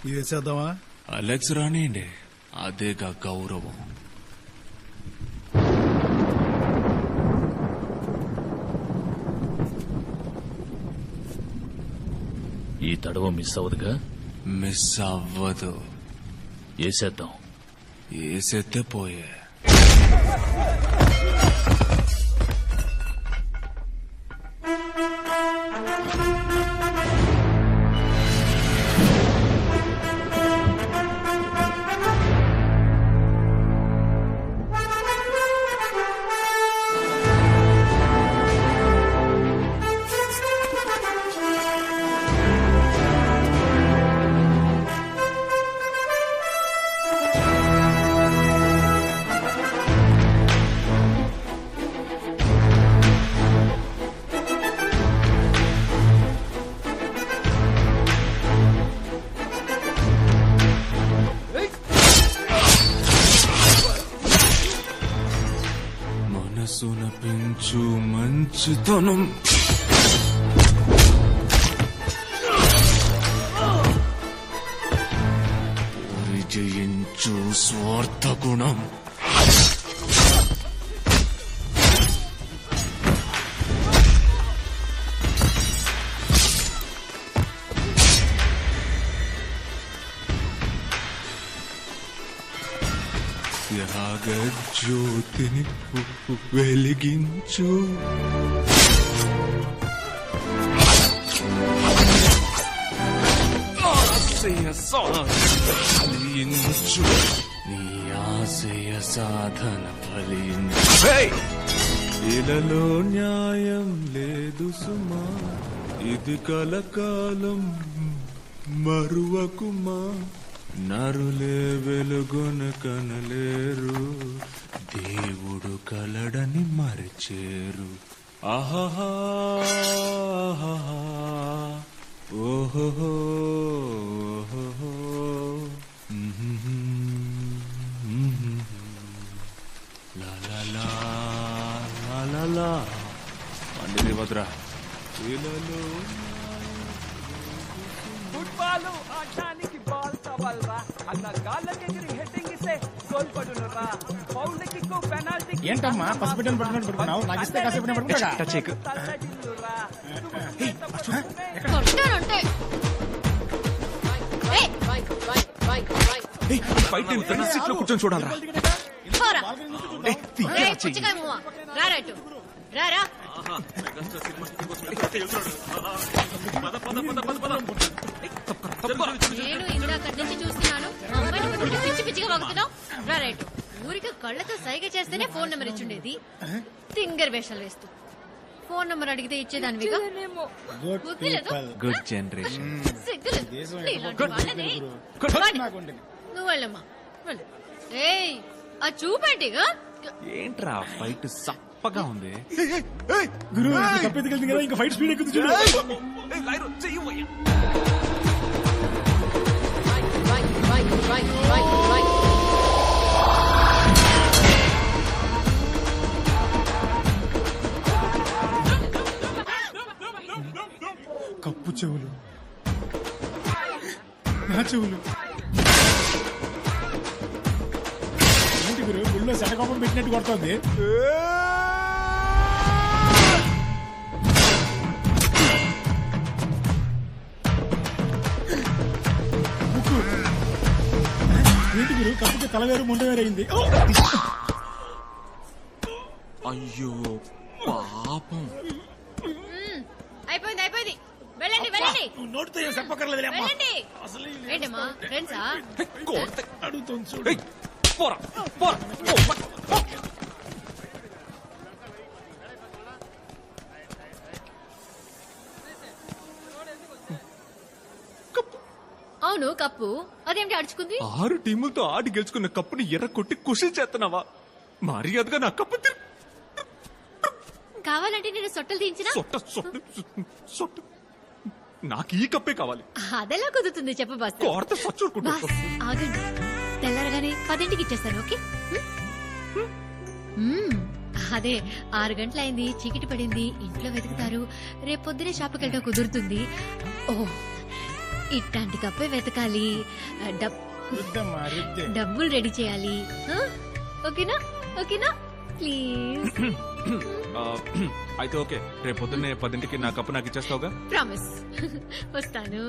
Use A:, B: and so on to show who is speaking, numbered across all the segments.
A: వేసేద్దామా?
B: Alex రానియండి, అదేగా గౌరవం.
C: ఈ తడవ మిస్ అవ్వదుగా?
B: మిస్ అవ్వదు.
C: వేసేద్దాం.
B: వేసేస్తే పోయే. మనసున పెంచు మంచితనం, జయించు స్వార్థ గుణం. త్యాగ జ్యోతిని వెలిగించు. ఫలించు, నీ ఆశయ సాధన ఫలించు. ఇలలో న్యాయం లేదు సుమా, ఇది కలకాలం మరువకుమా. నరులే వెలుగున కనలేరు, దేవుడు కలడని మరిచేరు. ఆహా ఓహో లా పండిది వద్రా.
D: ఫుట్బాల్ ఆడడానికి బాల్ కావాలరా, అన్న గాల్లకెగిరి హెడ్డింగ్ ఇస్తే గోల్ పడునురా. Foul kick penalty.
E: ఏంటమ్మా పసిబిడ్డను పట్టుకున్నట్టు పడుకున్నావు? నాకు ఇస్తే కాసేపు పడుకుంటా.
B: కూర్చొని చూడాలరా.
F: నేను ఇందాక నుంచి చూస్తున్నాను, పిచ్చి పిచ్చిగా వాగుతున్నావు. రైట్, ఊరికి కళ్ళతో సైగ చేస్తేనే ఫోన్ నెంబర్ ఇచ్చుండేది. తింగర్ వేషాలు వేస్తూ ఫోన్ నెంబర్ అడిగితే ఇచ్చేదానివిగా.
B: Good generation.
F: నువ్వు వెళ్ళమ్మా. ఏయ్, ఆ చూపేంటిగా.
B: ఏంట్రా ఫైట్ సప్పగా ఉంది.
E: గురు కప్పెత్తుకెళ్తుంది కదా, ఇంకా ఫైట్ స్పీడ్ ఎక్కుతుంది చూడు. కప్పు చెవులు, నా చెవులు. ఏంటి గురు గుళ్ళో శనకోపం పెట్టినట్టు కొడుతోంది. ఏంటి గురు కప్పుకి తలవేరు ముండవేరు అయింది.
B: అయ్యో పాపం.
F: అయిపోయింది అయిపోయింది, వెళ్ళండి వెళ్ళండి.
E: నోటితో ఏం చెప్పక్కర్లేదు.
F: ఏంటమ్మా ఫ్రెండ్సా?
E: అడుగుతుంది చూడు.
F: అవును కప్పు, అదేమిటి అడుచుకుంది?
B: 6 టీములతో ఆడి గెలుచుకున్న కప్పుని ఎర్ర కొట్టి కుషి చేస్తున్నావా? మర్యాదగా నా కప్పు
F: కావాలంటే నేను సొట్టలు తీయించినా?
B: నాకు ఈ కప్పే కావాలి.
F: అదెలా కుదురుతుంది చెప్పు బాస్. ఆగండి, తెల్లారగానే 10ంటికి ఇచ్చేస్తాను. ఓకే? అదే 6 గంటలైంది, చీకటి పడింది, ఇంట్లో వెతుకుతారు. రేపు పొద్దునే షాప్కి వెళ్ళడం కుదురుతుంది. ఓ ఇట్లాంటి కప్పే వెతకాలి.
E: రుద్దమ్మా రుద్దే.
F: డబ్బులు రెడీ చేయాలి. ఆ? ఓకేనా ఓకేనా ప్లీజ్.
B: అయితే ఓకే, రేపు పొద్దున్నే 10ంటికి నా కప్పు నాకు ఇచ్చేస్తావుగా?
F: ప్రామిస్. వస్తాను.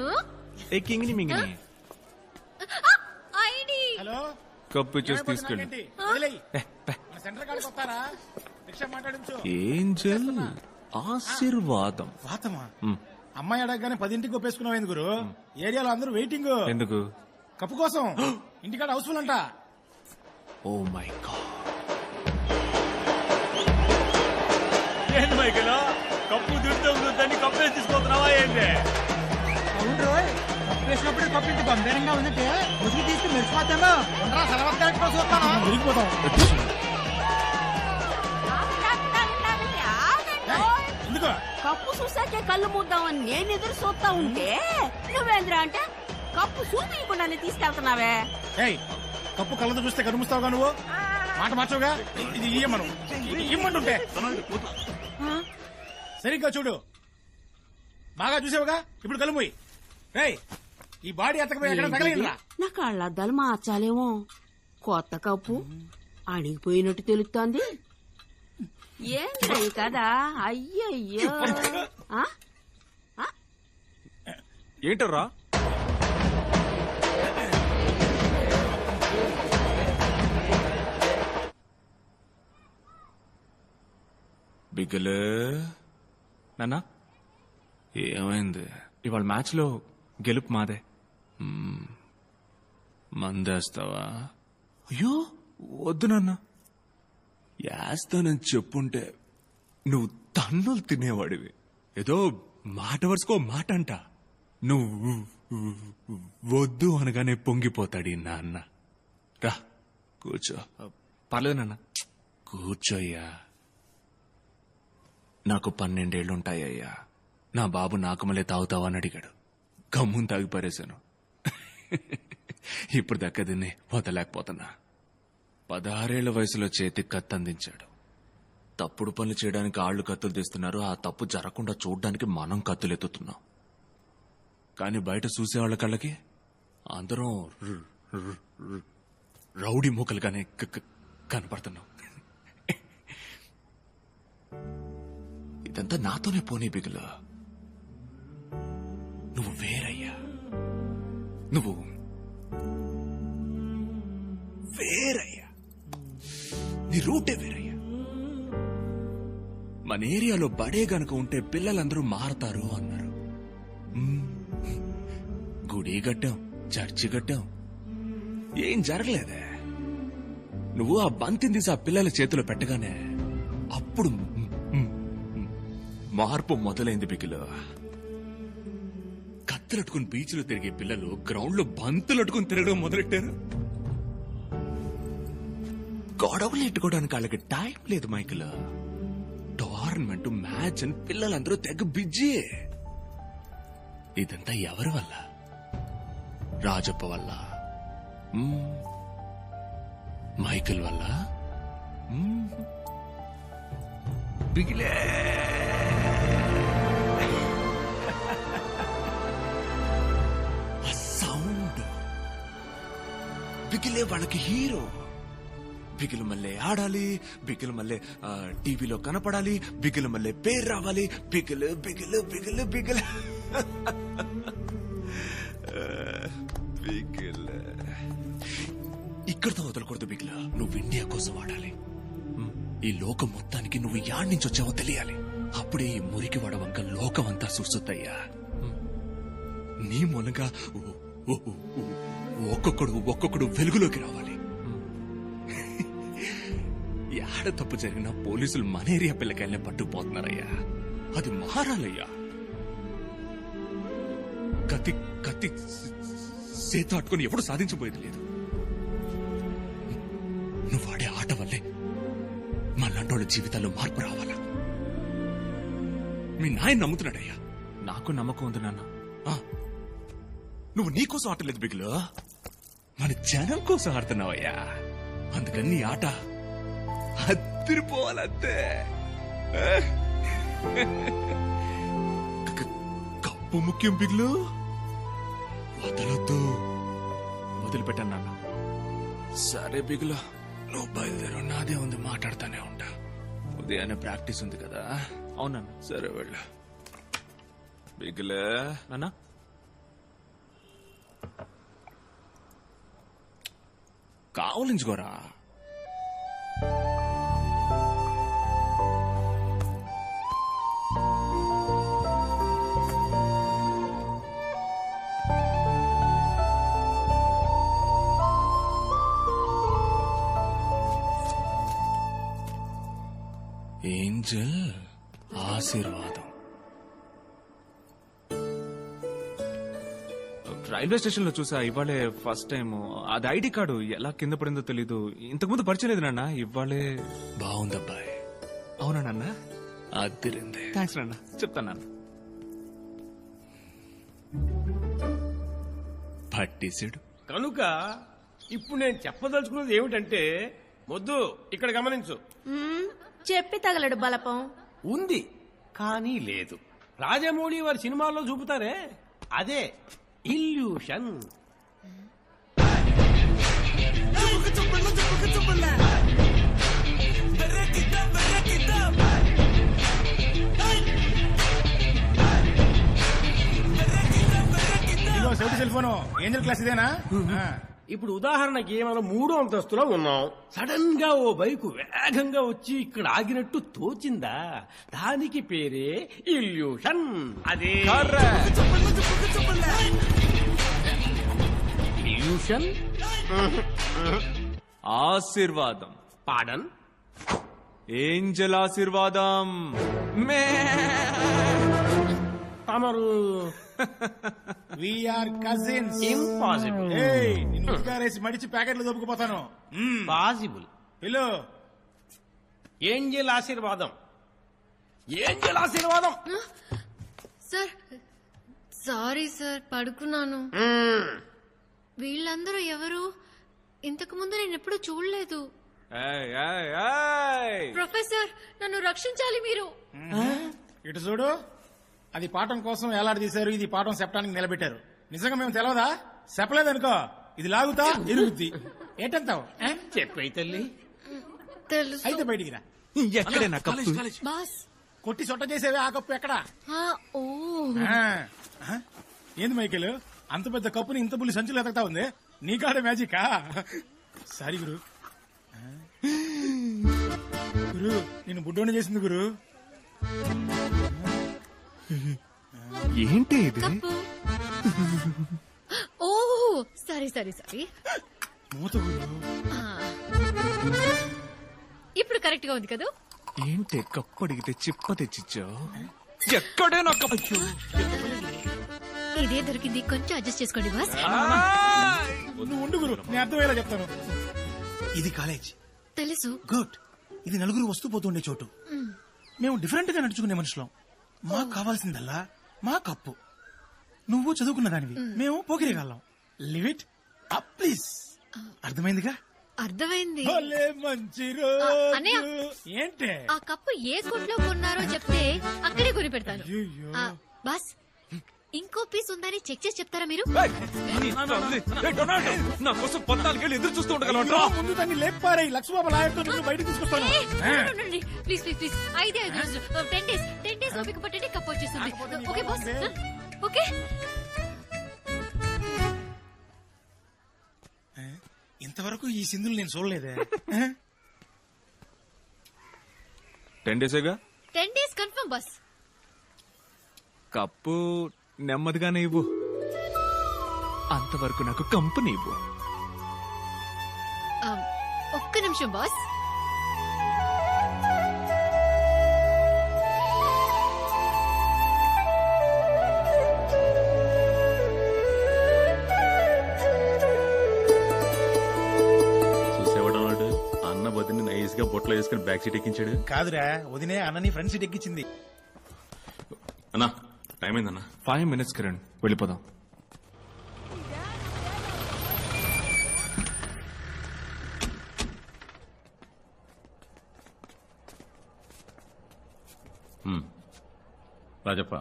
B: ఏ కింగిని మింగిని
F: ఐడి.
E: హలో
B: కప్పు ఇచ్చేసి తీసుకెళ్ళి.
E: నాకేంటి? వదిలేయ్. మన సెంటర్ కాడికి వస్తారా? రిక్షా మాట్లాడించు.
B: ఏంజల్ ఆశీర్వాదం.
E: వాతమా అమ్మాయి అడగగానే 10ంటికి ఒప్పేసుకున్నావు గురు. ఏరియాలో అందరూ వెయిటింగ్.
B: ఎందుకు?
E: కప్పు కోసం. ఇంటికాడ హౌస్ఫుల్ అంట.
B: Oh my God.
A: ఏంటి మైకిల్ కప్పు దుడ్డుని కప్పు తీసుకోతున్నావా ఏంటి?
G: అవును రోయ్, కప్పు వేసినప్పుడు కప్పు ఇంత గంభీరంగా ఉందంటే ముసుగు తీసుకుని మెరిసిపోతామో. ఉండరా సెలవు చూస్తాను.
E: దొరికిపోతాం. ఎందుకో
H: కప్పు చూసాకే కళ్ళు మూద్దామని నేను ఎదురు చూస్తా ఉంటే నువ్వేంద్రా అంటే కప్పు చూపించకుండానే తీసుకెళ్తున్నావే.
E: ఏయ్, కప్పు కళ్ళతో చూస్తే కనుముస్తావుగా నువ్వు. మాట మార్చవుగా. ఇది ఇయ్యమను. ఇమ్మంటుంటే సరిగ్గా చూడు. బాగా చూసావుగా, ఇప్పుడు కలుమోయి. ఏయ్, ఈ బాడీ ఎత్తకపోయి ఎక్కడ తగలేదురా.
H: నా కళ్ళద్దాలు మార్చాలేమో. కొత్త కప్పు అణిగిపోయినట్టు తెలుస్తోంది. ఏంద్రా కదా. అయ్యయ్యో. ఆ?
B: ఏంటర్రా? బిగ్గలు నాన్న, ఏమైంది? ఇవాళ మ్యాచ్ లో గెలుపు మాదే. మందేస్తావా? అయ్యో వద్దు నాన్న. వేస్తానని చెప్పుంటే నువ్వు తన్నులు తినేవాడివి. ఏదో మాట వరుసుకో మాట అంట. నువ్వు వద్దు అనగానే పొంగిపోతాడు ఈ నాన్న. రా కూర్చో. పర్లేదు నాన్న, కూర్చోయ్యా. నాకు 12 ఏళ్లుంటాయ్యా. నా బాబు నాకు మళ్ళీ తాగుతావా అని అడిగాడు. గమ్మును తాగి పారేశాను. ఇప్పుడు దక్క దీన్ని వదలేకపోతున్నా. 16 ఏళ్ల వయసులో చేతికి కత్తి అందించాడు. తప్పుడు పనులు చేయడానికి ఆళ్లు కత్తులు తీస్తున్నారు. ఆ తప్పు జరగకుండా చూడ్డానికి మనం కత్తులు ఎత్తుతున్నాం. కానీ బయట చూసేవాళ్ల కళ్ళకి అందరం రౌడీ మూకలుగానే కనపడుతున్నాం. ఇదంతా నాతోనే పోనీ బిగులు. నువ్వు వేరయ్యా. నువ్వు వేరయ్యా. నీ రూటే వేరయ్యా. మన ఏరియాలో బడే గనక ఉంటే పిల్లలందరూ మారతారు అన్నారు. గుడి కట్టాం, చర్చి కట్టాం, ఏం జరగలేదే. నువ్వు ఆ బంతిని తీసి ఆ పిల్లల చేతిలో పెట్టగానే అప్పుడు మార్పు మొదలైంది బిగులు. కత్తులట్టుకుని బీచ్లో తిరిగే పిల్లలు గ్రౌండ్ లో బంతులట్టుకుని తిరగడం మొదలెట్టారు. గొడవలు ఎట్టుకోవడానికి వాళ్ళకి టైం లేదు మైకిల్. టోర్నమెంట్ మ్యాచ్ అని పిల్లలందరూ తెగ బిజీ. ఇదంతా ఎవరి వల్ల? రాజప్ప వల్ల, మైకిల్ వల్ల, బిగిలే. ఆ సౌండ్ బిగిలే వాళ్ళకి హీరో. బిగిలు మళ్ళీ ఆడాలి, బిగిలు మళ్ళీ టీవీలో కనపడాలి, బిగిలు మళ్ళీ పేరు రావాలి. బిగిలు బిగిలు బిగిలు బిగిలు బిగిలు. ఇక్కడితో వదలకూడదు బిగిలు. నువ్వు ఇండియా కోసం ఆడాలి. ఈ లోకం మొత్తానికి నువ్వు యాడ్ నుంచి వచ్చావో తెలియాలి. అప్పుడే ఈ మురికి వడవంక లోకం అంతా చూస్తుందయ్యా. నీ మూలంగా ఒక్కొక్కడు వెలుగులోకి రావాలి. యాడ తప్పు జరిగినా పోలీసులు మన ఏరియా పిల్లకాయలనే పట్టుకుపోతున్నారయ్యా. అది మారాలయ్యా. కత్తి కత్తి చేత అట్టుకుని ఎప్పుడు సాధించబోయేది లేదు. నువ్వు ఆడే ఆట వల్లే మళ్ళంటోళ్ళ జీవితాల్లో మార్పు రావాలా. మీ నాయన నమ్ముతున్నాడయ్యా. నాకు నమ్మకం ఉంది నాన్న. నువ్వు నీకోసం ఆటలేదు బిగులు, మన జనం కోసం ఆడుతున్నావయ్యా. అందుకని నీ ఆట అదిరిపోవాలంతే. కప్పు ముఖ్యం బిగులు. వదలొద్దు. వదిలిపెట్టాను నాన్న. సరే బిగులు, నువ్వు బయలుదేరు. నాదే ఉంది, మాట్లాడుతూనే ఉంటా. ఉదయాన్నే ప్రాక్టీస్ ఉంది కదా. అవునన్నా. సరే వెళ్ళు. బిగులే నాన్న. కావలించుకోరా. ఏంజల్ ఆశీర్వాదం. రైల్వే స్టేషన్ లో చూసా ఇవాళే ఫస్ట్ టైం. అది ఐడి కార్డు ఎలా కింద పడిందో తెలీదు. ఇంతకుముందు పరిచయం లేదు నాన్న. ఇవాళే బాగుందబ్బాయి. అవునా నాన్న? అదిరింది. థ్యాంక్స్ నాన్న. చెప్తాను నాన్న. పట్టేసాడు.
A: కనుక ఇప్పుడు నేను చెప్పదలుచుకున్నది ఏమిటంటే, మొద్దు ఇక్కడ గమనించు.
H: చెప్పి తగలడు బలపం.
A: ఉంది కానీ లేదు. రాజమౌళి వారి సినిమాల్లో చూపుతారే, అదే ఇల్యూషన్.
E: ఇదిగో seventy cell phone Angel class ఇదేనా?
A: ఇప్పుడు ఉదాహరణకి మనం 3వ అంతస్తులో ఉన్నాం. సడన్ గా ఓ బైకు వేగంగా వచ్చి ఇక్కడ ఆగినట్టు తోచిందా, దానికి పేరే ఇల్యూషన్. అదే ఇల్యూషన్.
B: ఆశీర్వాదం.
A: పాడన్.
B: ఏంజల్ ఆశీర్వాదం. మే
A: తమరు
E: వీఆర్ కజిన్స్.
A: ఇంపాసిబుల్.
E: నిన్ను ఉద్గారేసి మడిచి ప్యాకెట్లు దొబ్బుకుపోతాను.
A: పాసిబుల్.
E: పిలు.
A: ఏంజల్ ఆశీర్వాదం. ఏంజల్ ఆశీర్వాదం.
F: సార్ సారీ సార్, పడుకున్నాను. వీళ్ళందరూ ఎవరు? ఇంతకు ముందు నేను ఎప్పుడూ చూడలేదు. ప్రొఫెసర్, నన్ను రక్షించాలి మీరు.
E: ఇటు చూడు, అది పాఠం కోసం ఎలాడదీశారు, ఇది పాఠం చెప్పడానికి నిలబెట్టారు. నిజంగా మేము తెలవదా? చెప్పలేదనుకో, ఇది లాగుతా ఎరుగుద్ది. ఏంటంటావు?
A: చెప్పే తల్లి.
F: తెలుసు.
E: అయితే బయటికి రా.
B: ఎక్కడైనా కప్పు.
F: బాస్.
E: కొట్టి సొట్ట చేసేవే, ఆ కప్పు ఎక్కడా?
F: ఓ
E: ఏంది మైకేలు, అంత పెద్ద కప్పుని ఇంత బుల్లి సంచులు ఎతకతా ఉంది. నీ కాడే మ్యాజికా? సారీ గురు. గురు, నేను బుడ్డోని చేసింది గురు.
B: ఏంటి ఇది?
F: కప్పు. ఓ సారీ సారీ సారీ.
E: మూత గురు.
F: ఇప్పుడు కరెక్ట్ గా ఉంది కదా?
B: ఏంటి కప్పు అడిగితే చిప్ప తెచ్చిచ్చావు? ఎక్కడే నా కప్పు?
F: ఇదే దొరికింది, కొంచెం అడ్జస్ట్ చేసుకోండి బాస్.
E: నువ్వు ఉండు గురు, నేను అర్థమయ్యేలా చెప్తాను. ఇది కాలేజ్.
F: తెలుసు.
E: గుడ్. ఇది నలుగురు వస్తూ పోతుండే చోటు. మేము డిఫరెంట్ గా నడుచుకునే మనుషులం. మాకు కావాల్సిందల్లా మా కప్పు. నువ్వు చదువుకున్న దానివి, మేము పోకిరిగాళ్ళం. Leave it up please. అర్థమైందిగా?
F: అర్థమైంది.
E: మంచి
F: అన్నయ్య,
E: ఏంటే
F: ఆ కప్పు ఏ కొట్లో కొన్నారో చెప్తే అక్కడే కొని పెడతాను.
E: అయ్యయ్యో.
F: బాస్, ఇంకో పీస్ ఉందని చెక్ చేసి చెప్తారా మీరు?
B: నా కోసం 14 ఏళ్ళు ఎదురు చూస్తూ ఉండగలరా?
E: ముందు దాన్ని లేపారై లక్ష్మబాబు లాయర్తో నిన్ను బయటకు తీసుకొస్తాను.
F: ప్లీజ్ ప్లీజ్ ప్లీజ్, 5 రోజులు, 10 డేస్ ఓపిక పట్టండి, కప్పు వచ్చేస్తుంది. Okay boss, okay.
E: ఇంతవరకు ఈ సింధులు నేను చూడలేదే.
B: 10 డేసేగా.
F: 10 డేస్ కన్ఫర్మ్ బాస్.
B: కప్పు నెమ్మదిగానే ఇవ్వు. అంతవరకు నాకు కంపెనీ ఇవ్వు.
F: ఒక్క నిమిషం బాస్.
C: చూసేవాడు అన్న బదిని నైస్ గా బొట్లో వేసుకుని బ్యాక్ సీట్ ఎక్కించాడు.
E: కాదురా, వదినే అన్నని ఫ్రంట్ సీట్ ఎక్కించింది.
C: అన్నా టైం అయిందన్నా.
B: 5 minutes కిరణ్, వెళ్ళిపోదాం.
I: రాజప్ప,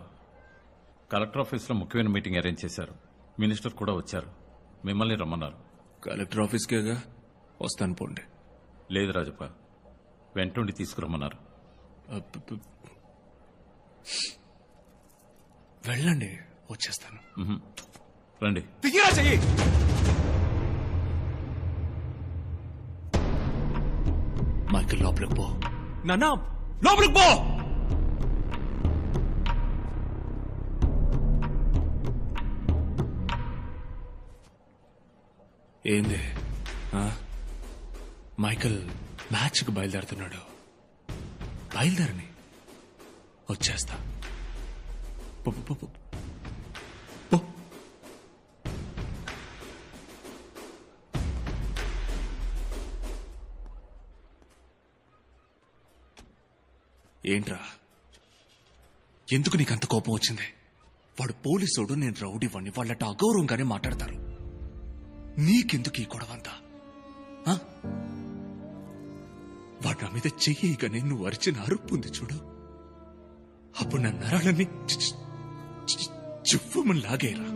I: కలెక్టర్ ఆఫీస్ లో ముఖ్యమైన మీటింగ్ అరేంజ్ చేశారు.
C: మినిస్టర్ కూడా వచ్చారు, మిమ్మల్ని రమ్మన్నారు.
B: కలెక్టర్ ఆఫీస్కేగా, వస్తాను పోండి.
C: లేదు రాజప్ప, వెంటుండి తీసుకురమ్మన్నారు.
B: వెళ్ళండి, వచ్చేస్తాను.
C: రండి.
B: దిగిరా చెయ్యి. మైకిల్ లోపలికి పో. నాన్న లోపలికి పో. ఏంది? మైకిల్ మ్యాచ్కి బయలుదేరుతున్నాడు. బయలుదేరని, వచ్చేస్తా. పో, పో, పో, పో. ఏంట్రా, ఎందుకు నీకంత కోపం వచ్చింది? వాడు పోలీసోడు, నేను రౌడీవాణ్ణి, వాళ్ళట అగౌరవంగానే మాట్లాడతారు. నీకెందుకు ఈ గొడవంతా? వాడు నా మీద చెయ్యగానే నువ్వు అరిచిన అరుపు ఉంది చూడు, అప్పుడు నా నరాలన్నీ చువ్వమని లాగేరా.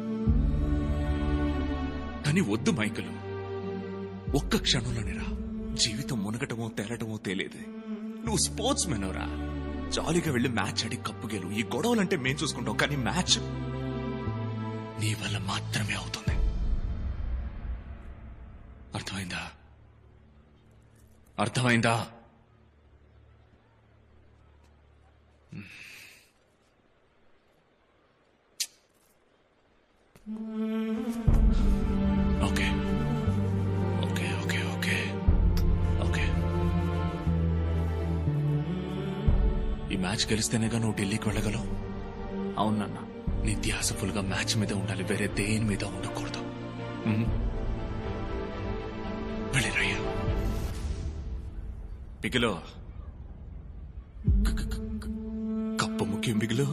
B: కానీ వద్దు మైకలు, ఒక్క క్షణంలోనేరా జీవితం మునగటమో తేలటమో తేలేదే. నువ్వు స్పోర్ట్స్ మెన్ రా, జాలీగా వెళ్ళి మ్యాచ్ ఆడి కప్పు గెలు. ఈ గొడవలంటే మేం చూసుకుంటాం, కానీ మ్యాచ్ నీ వల్ల మాత్రమే అవుతుంది. అర్థమైందా? అర్థమైందా? Okay okay okay okay okay. ఈ మ్యాచ్ గెలిస్తేనేగా నువ్వు ఢిల్లీకి వెళ్ళగలవు. అవునన్నా, నీ ధ్యాస ఫుల్ గా మ్యాచ్ మీద ఉండాలి, వేరే దేని మీద ఉండకూడదు. వెళ్ళిరయ్యా. పిగిలో కప్పు ముఖ్యం, బిగిలో.